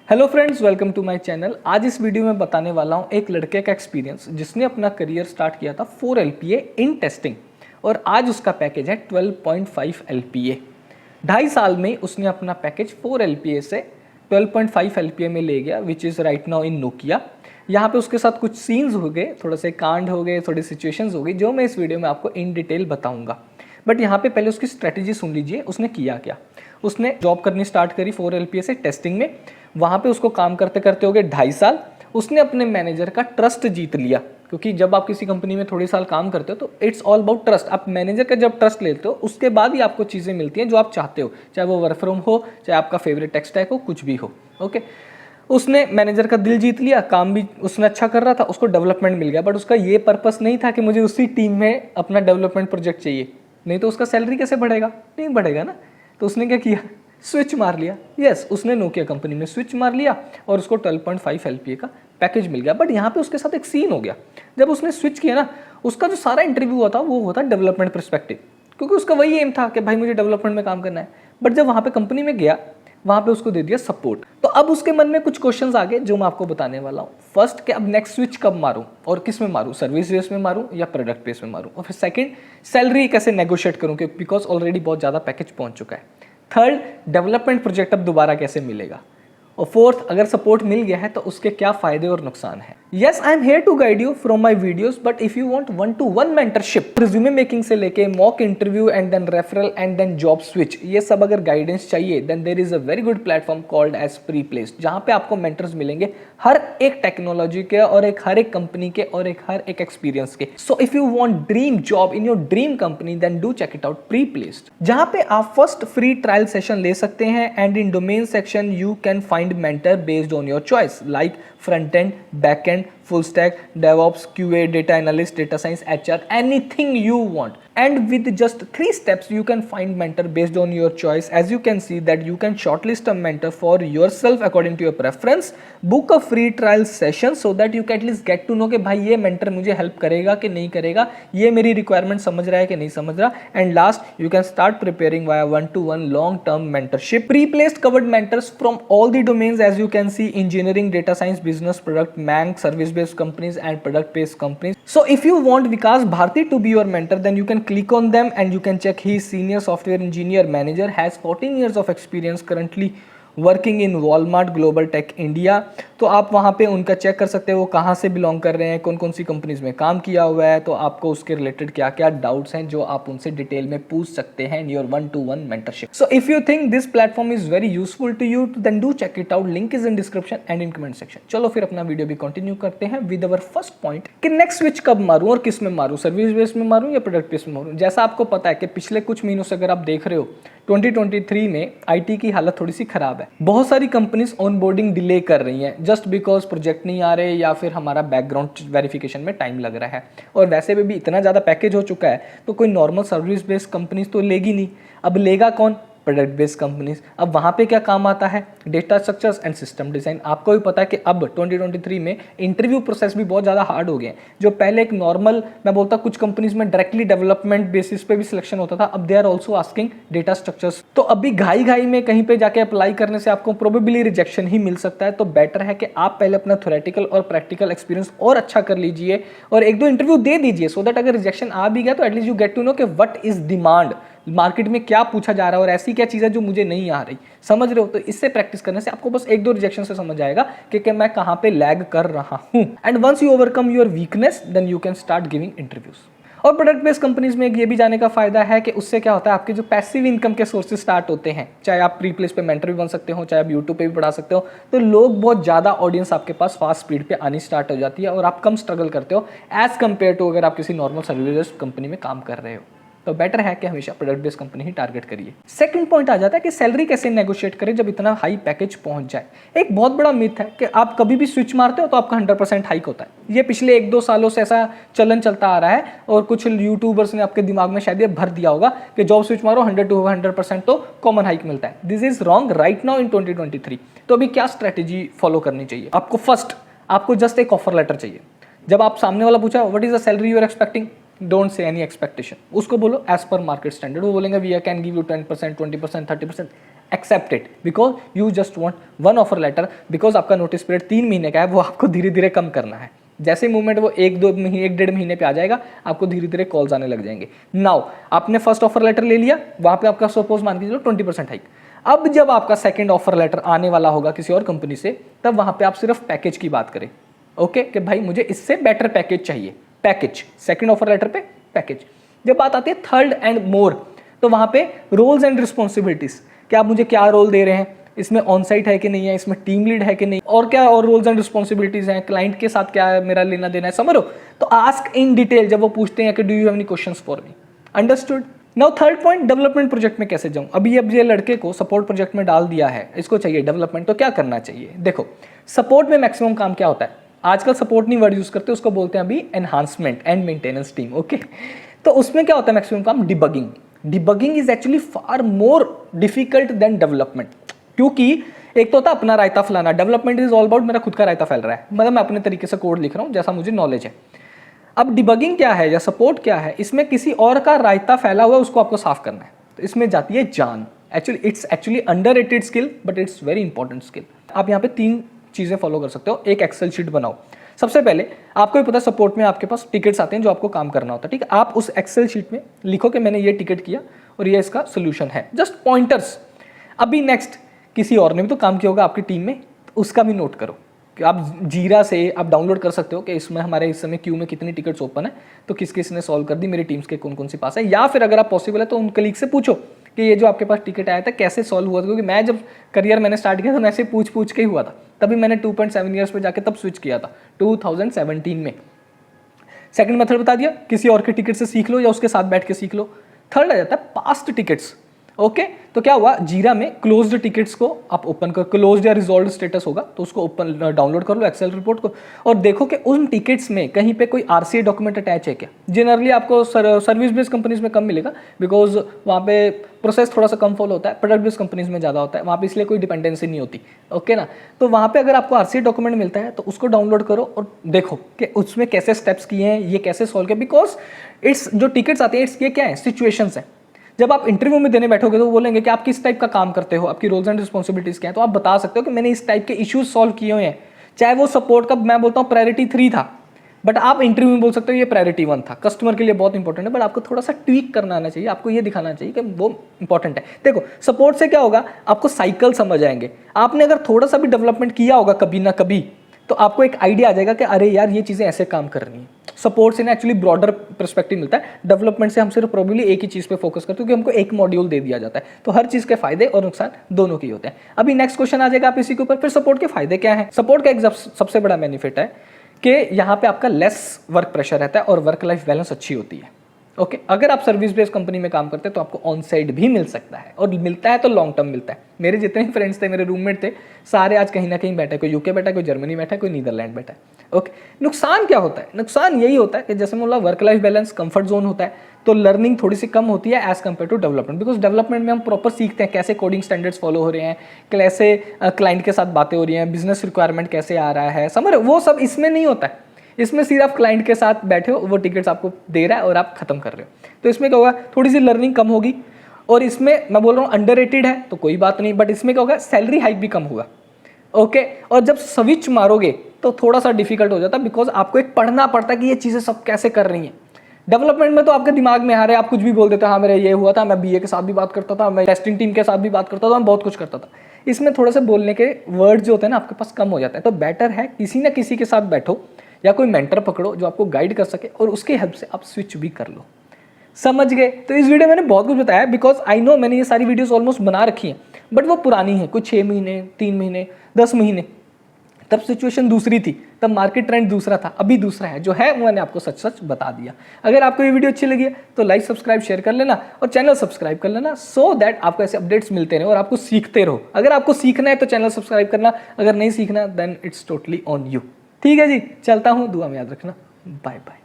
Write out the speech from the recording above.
Hello friends, welcome to my channel. आज इस video में बताने वाला हूँ एक लड़के का एक्सपीरियंस जिसने अपना करियर स्टार्ट किया था 4 LPA इन टेस्टिंग और आज उसका पैकेज है 12.5 LPA। 2.5 साल में उसने अपना पैकेज 4 LPA से 12.5 LPA में ले गया, which is right now in Nokia. यहाँ पे उसके साथ कुछ सीन्स हो गए, थोड़े से कांड हो गए, थोड़ी सिचुएशंस हो गई जो मैं इस वीडियो में आपको इन डिटेल बताऊँगा। बट यहाँ पे पहले उसकी स्ट्रेटेजी सुन लीजिए, उसने किया क्या। उसने जॉब करनी स्टार्ट करी 4 LPA से टेस्टिंग में। वहाँ पे उसको काम करते करते हो गए 2.5 साल। उसने अपने मैनेजर का ट्रस्ट जीत लिया, क्योंकि जब आप किसी कंपनी में थोड़े साल काम करते हो तो इट्स ऑल अबाउट ट्रस्ट। आप मैनेजर का जब ट्रस्ट लेते हो उसके बाद ही आपको चीज़ें मिलती हैं जो आप चाहते हो, चाहे वो वर्क फ्रॉम हो, चाहे आपका फेवरेट टेक स्टैक हो, कुछ भी हो। ओके, उसने मैनेजर का दिल जीत लिया, काम भी उसने अच्छा कर रहा था, उसको डेवलपमेंट मिल गया। बट उसका ये पर्पस नहीं था कि मुझे उसी टीम में अपना डेवलपमेंट प्रोजेक्ट चाहिए, नहीं तो उसका सैलरी कैसे बढ़ेगा, नहीं बढ़ेगा ना। तो उसने क्या किया, स्विच मार लिया। यस, उसने नोकिया कंपनी में स्विच मार लिया और उसको 12.5 LPA का पैकेज मिल गया। बट यहाँ पे उसके साथ एक सीन हो गया। जब उसने स्विच किया ना, उसका जो सारा इंटरव्यू हुआ था वो होता डेवलपमेंट पर्सपेक्टिव, क्योंकि उसका वही एम था कि भाई मुझे डेवलपमेंट में काम करना है। बट जब वहाँ पे कंपनी में गया, वहाँ पे उसको दे दिया सपोर्ट। तो अब उसके मन में कुछ क्वेश्चंस आ गए जो मैं आपको बताने वाला हूँ। फर्स्ट, कि अब नेक्स्ट स्विच कब मारूँ और किस में मारूँ, सर्विस बेस में मारूँ या प्रोडक्ट बेस में मारूँ। और फिर सेकंड, सैलरी कैसे नेगोशिएट करूँ, क्योंकि बिकॉज ऑलरेडी बहुत ज़्यादा पैकेज पहुँच चुका है। थर्ड, डेवलपमेंट प्रोजेक्ट अब दोबारा कैसे मिलेगा। और फोर्थ, अगर सपोर्ट मिल गया है तो उसके क्या फायदे और नुकसान है। Yes, I am here to guide you from my videos, but if you want 1-to-1 mentorship, resume making से लेके mock interview and then referral and then job switch, ये सब अगर गाइडेंस चाहिए, then there is a very good platform called as Preplaced, जहां पे आपको mentors मिलेंगे हर एक टेक्नोलॉजी के और हर एक कंपनी के और हर एक एक्सपीरियंस के। So if you want dream job in your dream company, then do check it out Preplaced, जहां पे आप फर्स्ट फ्री ट्रायल सेशन ले सकते हैं and in domain section you can find mentor based on your choice like front end, back end, full stack, DevOps, QA, data analyst, data science, HR, anything you want. And with just 3 steps you can find mentor based on your choice. As you can see that you can shortlist a mentor for yourself according to your preference, book a free trial session so that you can at least get to know कि भाई ये mentor मुझे help करेगा कि नहीं करेगा, ये मेरी requirement समझ रहा है कि नहीं समझ रहा। And last, you can start preparing via 1-to-1 long-term mentorship. Pre-placed covered mentors from all the domains, as you can see: engineering, data science, business, product, Mank, service-based companies and product-based companies. So if you want Vikas Bharti to be your mentor, then you can click on them and you can check. He is senior software engineer manager, has 14 years of experience, currently working in Walmart global tech India. तो आप वहाँ पे उनका check कर सकते हो वो कहाँ से बिलोंग कर रहे हैं, कौन कौन सी कंपनीज में काम किया हुआ है, तो आपको उसके रिलेटेड क्या क्या डाउट्स हैं जो आप उनसे डिटेल में पूछ सकते हैं in your 1-to-1 mentorship. So if you think this platform is very useful to you, then do check it out, link is in description and in comment section. चलो फिर अपना वीडियो भी कंटिन्यू करते हैं विद अवर फर्स्ट पॉइंट कि next switch कब मारूं और किस में मारूं, सर्विस बेस में मारूं या प्रोडक्ट बेस में मारूं। जैसा आपको पता है कि पिछले कुछ महीनों से अगर आप देख रहे हो 2023 में आईटी की हालत थोड़ी सी खराब है। बहुत सारी कंपनीज ऑनबोर्डिंग डिले कर रही हैं जस्ट बिकॉज प्रोजेक्ट नहीं आ रहे या फिर हमारा बैकग्राउंड वेरिफिकेशन में टाइम लग रहा है। और वैसे भी इतना ज़्यादा पैकेज हो चुका है तो कोई नॉर्मल सर्विस बेस्ड कंपनीज तो लेगी नहीं। अब लेगा कौन, प्रोडक्ट बेस्ड कंपनीज। अब वहाँ पे क्या काम आता है, data structures and system design. आपको भी पता है कि अब 2023 में इंटरव्यू प्रोसेस भी बहुत ज़्यादा हार्ड हो गए हैं। जो पहले एक नॉर्मल, मैं बोलता कुछ कंपनीज में डायरेक्टली डेवलपमेंट बेसिस पे भी सिलेक्शन होता था, अब they are also asking data structures. तो अभी घाई घाई में कहीं पे जाके अप्लाई करने से आपको प्रोबेबली रिजेक्शन ही मिल सकता है। तो बेटर है कि आप पहले अपना थ्योरेटिकल और प्रैक्टिकल एक्सपीरियंस और अच्छा कर लीजिए और 1-2 इंटरव्यू दे दीजिए, सो दैट अगर रिजेक्शन आ भी गया तो at least you get to know कि व्हाट इज डिमांड, मार्केट में क्या पूछा जा रहा है और ऐसी क्या चीज़ है जो मुझे नहीं आ रही। समझ रहे हो? तो इससे प्रैक्टिस करने से आपको बस 1-2 रिजेक्शन से समझ आएगा कि मैं कहाँ पे लैग कर रहा हूँ। And once you overcome your weakness, then you can start giving interviews. और प्रोडक्ट बेस्ड कंपनीज में ये भी जाने का फायदा है कि उससे क्या होता है, आपके जो पैसिव इनकम के सोर्सेज स्टार्ट होते हैं। चाहे आप प्री प्लेस पे मेंटर भी बन सकते हो, चाहे आप यूट्यूब पे भी पढ़ा सकते हो, तो लोग बहुत ज़्यादा ऑडियंस आपके पास फास्ट स्पीड पे आनी स्टार्ट हो जाती है और आप कम स्ट्रगल करते हो एज कम्पेयर टू अगर आप किसी नॉर्मल सर्विस कंपनी में काम कर रहे हो। तो बेटर है कि हमेशा प्रोडक्ट बेस्ड कंपनी ही टारगेट करिए। सेकंड पॉइंट आ जाता है कि सैलरी कैसे नेगोशिएट करें जब इतना हाई पैकेज पहुंच जाए। एक बहुत बड़ा मिथ है कि आप कभी भी स्विच मारते हो तो आपका 100% हाइक होता है। ये पिछले 1-2 सालों से ऐसा चलन चलता आ रहा है और कुछ यूट्यूबर्स ने आपके दिमाग में शायद ये भर दिया होगा कि जॉब स्विच मारो 100% तो कॉमन हाइक मिलता है। This is wrong right now in 2023। तो अभी क्या स्ट्रेटेजी फॉलो करनी चाहिए आपको? फर्स्ट, आपको जस्ट एक ऑफर लेटर चाहिए। जब आप सामने वाला पूछा what is the salary you are expecting, don't say any expectation, उसको बोलो एज पर मार्केट स्टैंडर्ड। वो बोलेंगे we can give you 10%, 20%, 30%, accept it because you just want one offer letter, because आपका नोटिस पीरियड 3 महीने का है, वो आपको धीरे धीरे कम करना है। जैसे मूवमेंट वो 1-2 महीने 1-1.5 महीने पे आ जाएगा, आपको धीरे धीरे कॉल्स आने लग जाएंगे। नाउ आपने फर्स्ट ऑफर लेटर ले लिया, वहां पे आपका सपोज मान के चलो 20% हाइक। अब जब आपका सेकंड ऑफर लेटर आने वाला होगा किसी और कंपनी से, तब वहां पे आप सिर्फ पैकेज की बात करें, ओके कि भाई मुझे इससे बेटर पैकेज चाहिए, पैकेज सेकंड ऑफर लेटर पे पैकेज। जब बात आती है थर्ड एंड मोर, तो वहां पे रोल्स एंड रिस्पॉन्सिबिलिटीज, कि आप मुझे क्या रोल दे रहे हैं, इसमें ऑन साइट है कि नहीं है, इसमें टीम लीड है कि नहीं, और क्या और रोल्स एंड रिस्पॉन्सिबिलिटीज हैं, क्लाइंट के साथ क्या है मेरा लेना देना है, समझ लो। तो आस्क इन डिटेल जब वो पूछते हैं कि do you have any questions for me, understood. Now third point, development project में कैसे जाऊं। अब ये लड़के को सपोर्ट प्रोजेक्ट में डाल दिया है, इसको चाहिए डेवलपमेंट, तो क्या करना चाहिए। देखो सपोर्ट में मैक्सिमम काम क्या होता है, आजकल सपोर्ट नहीं वर्ड यूज करते, उसको बोलते हैं अभी enhancement and maintenance team, okay. तो उसमें क्या होता है मैक्सिमम काम, debugging. Debugging is actually far more difficult than development, क्योंकि एक तो होता है अपना रायता फैलाना, डेवलपमेंट इज ऑल अबाउट मेरा खुद का रायता फैल रहा है, मतलब मैं अपने तरीके से कोड लिख रहा हूँ जैसा मुझे नॉलेज है। अब डिबगिंग क्या है या सपोर्ट क्या है, इसमें किसी और का रायता फैला हुआ है, उसको आपको साफ करना है, तो इसमें जाती है जान। Actually it's actually underrated skill, but it's very important skill. आप यहाँ पे 3 चीजें फॉलो कर सकते हो। एक एक्सेल शीट बनाओ। सबसे पहले आपको भी पता है सपोर्ट में आपके पास टिकट्स आते हैं जो आपको काम करना होता है, ठीक है। आप उस एक्सेल शीट में लिखो कि मैंने ये टिकट किया और ये इसका सोल्यूशन है, जस्ट पॉइंटर्स। अभी नेक्स्ट किसी और ने भी तो काम किया होगा आपकी टीम में, तो उसका भी नोट करो कि आप जीरा से आप डाउनलोड कर सकते हो कि इसमें हमारे इस समय क्यू में कितनी टिकट्स ओपन है, तो किस किस ने सॉल्व कर दी, मेरी टीम्स के कौन कौन सी पास है। या फिर अगर आप पॉसिबल है तो उन कलीग से पूछो कि ये जो आपके पास टिकट आया था कैसे सॉल्व हुआ था, क्योंकि मैं जब करियर मैंने स्टार्ट किया था मैं ऐसे पूछ के ही हुआ था, तभी मैंने 2.7 ईयर्स पे जाके तब स्विच किया था 2017 में। सेकंड मेथड बता दिया, किसी और के टिकट से सीख लो या उसके साथ बैठ के सीख लो। थर्ड आ जाता है पास्ट टिकट्स, ओके। तो क्या हुआ, जीरा में क्लोज्ड टिकट्स को आप ओपन कर, क्लोज्ड या रिजॉल्व स्टेटस होगा तो उसको ओपन डाउनलोड कर लो एक्सेल रिपोर्ट को, और देखो कि उन टिकट्स में कहीं पे कोई आरसीए डॉक्यूमेंट अटैच है क्या। जनरली आपको सर्विस बेस्ड कंपनीज में कम मिलेगा, बिकॉज वहाँ पे प्रोसेस थोड़ा सा कम फॉलो होता है, प्रोडक्ट बेस्ड कंपनीज में ज़्यादा होता है, वहाँ पे इसलिए कोई डिपेंडेंसी नहीं होती, ओके ना। तो वहाँ पे अगर आपको आरसीए डॉक्यूमेंट मिलता है तो उसको डाउनलोड करो और देखो कि उसमें कैसे स्टेप्स किए हैं, ये कैसे सॉल्व किया, बिकॉज इट्स जो टिकट्स आते हैं इट्स ये क्या है, सिचुएशंस है। जब आप इंटरव्यू में देने बैठोगे तो वो बोलेंगे कि आप किस टाइप का काम करते हो, आपकी रोल्स एंड रिस्पॉन्सिबिलिटीज क्या है, तो आप बता सकते हो कि मैंने इस टाइप के इश्यूज सॉल्व किए हुए हैं। चाहे वो सपोर्ट का मैं बोलता हूँ प्रायोरिटी 3 था, बट आप इंटरव्यू में बोल सकते हो ये प्रायोरिटी 1 था, कस्टमर के लिए बहुत इंपॉर्टेंट है, बट आपको थोड़ा सा ट्वीक करना आना चाहिए, आपको ये दिखाना चाहिए कि वो इंपॉर्टेंट है। देखो सपोर्ट से क्या होगा, आपको साइकिल समझ आएंगे। आपने अगर थोड़ा सा भी डेवलपमेंट किया होगा कभी ना कभी, तो आपको एक आइडिया आ जाएगा कि अरे यार ये चीज़ें ऐसे काम कर रही हैं। सपोर्ट से ना एक्चुअली ब्रॉडर पर्सपेक्टिव मिलता है, डेवलपमेंट से हम सिर्फ प्रोबेबली एक ही चीज़ पे फोकस करते हैं क्योंकि हमको एक मॉड्यूल दे दिया जाता है, तो हर चीज़ के फायदे और नुकसान दोनों के होते हैं। अभी नेक्स्ट क्वेश्चन आ जाएगा आप इसी के ऊपर, फिर सपोर्ट के फायदे क्या है। सपोर्ट का एक सबसे बड़ा बेनिफिट है कि यहाँ पे आपका लेस वर्क प्रेशर रहता है और वर्क लाइफ बैलेंस अच्छी होती है, ओके। अगर आप सर्विस बेस्ड कंपनी में काम करते हैं तो आपको ऑन साइड भी मिल सकता है, और मिलता है तो लॉन्ग टर्म मिलता है। मेरे जितने भी फ्रेंड्स थे, मेरे रूममेट थे, सारे आज कहीं ना कहीं बैठे, कोई यूके बैठा है, कोई जर्मनी बैठा है, कोई नीदरलैंड बैठा है, ओके। नुकसान क्या होता है, नुकसान यही होता है कि जैसे बोला work life balance comfort zone होता है, तो लर्निंग थोड़ी सी कम होती है as compare to development, because development में हम प्रॉपर सीखते हैं कैसे कोडिंग स्टैंडर्ड्स फॉलो हो रहे हैं, कैसे क्लाइंट के साथ बातें हो रही हैं, बिजनेस रिक्वायरमेंट कैसे आ रहा है, समझ रहे हो, वो सब इसमें नहीं होता है। इसमें सिर्फ क्लाइंट के साथ बैठे हो, वो टिकट्स आपको दे रहा है और आप खत्म कर रहे हो, तो इसमें क्या होगा, थोड़ी सी लर्निंग कम होगी। और इसमें मैं बोल रहा हूँ अंडररेटेड है तो कोई बात नहीं, बट इसमें क्या होगा, सैलरी हाइक भी कम होगा, ओके। और जब स्विच मारोगे तो थोड़ा सा डिफिकल्ट हो जाता है, बिकॉज आपको एक पढ़ना पड़ता है कि ये चीज़ें सब कैसे कर रही हैं। डेवलपमेंट में तो आपके दिमाग में आ रहे, आप कुछ भी बोल देते हो, हाँ मेरा ये हुआ था, मैं बीए के साथ भी बात करता था, मैं टेस्टिंग टीम के साथ भी बात करता था, मैं बहुत कुछ करता था। इसमें थोड़ा सा बोलने के वर्ड जो होते हैं ना आपके पास कम हो जाते हैं, तो बेटर है किसी ना किसी के साथ बैठो या कोई मेंटर पकड़ो जो आपको गाइड कर सके, और उसके हेल्प से आप स्विच भी कर लो। समझ गए। तो इस वीडियो में मैंने बहुत कुछ बताया, बिकॉज आई नो मैंने ये सारी वीडियोस ऑलमोस्ट बना रखी हैं, बट वो पुरानी है, कुछ 6 महीने 3 महीने 10 महीने, तब सिचुएशन दूसरी थी, तब मार्केट ट्रेंड दूसरा था, अभी दूसरा है, जो है मैंने आपको सच सच बता दिया। अगर आपको ये वीडियो अच्छी लगी है तो लाइक सब्सक्राइब शेयर कर लेना और चैनल सब्सक्राइब कर लेना, सो दैट आपको ऐसे अपडेट्स मिलते रहे और आपको सीखते रहो। अगर आपको सीखना है तो चैनल सब्सक्राइब करना, अगर नहीं सीखना then it's totally on you. ठीक है जी, चलता हूँ, दुआ में याद रखना, बाय बाय।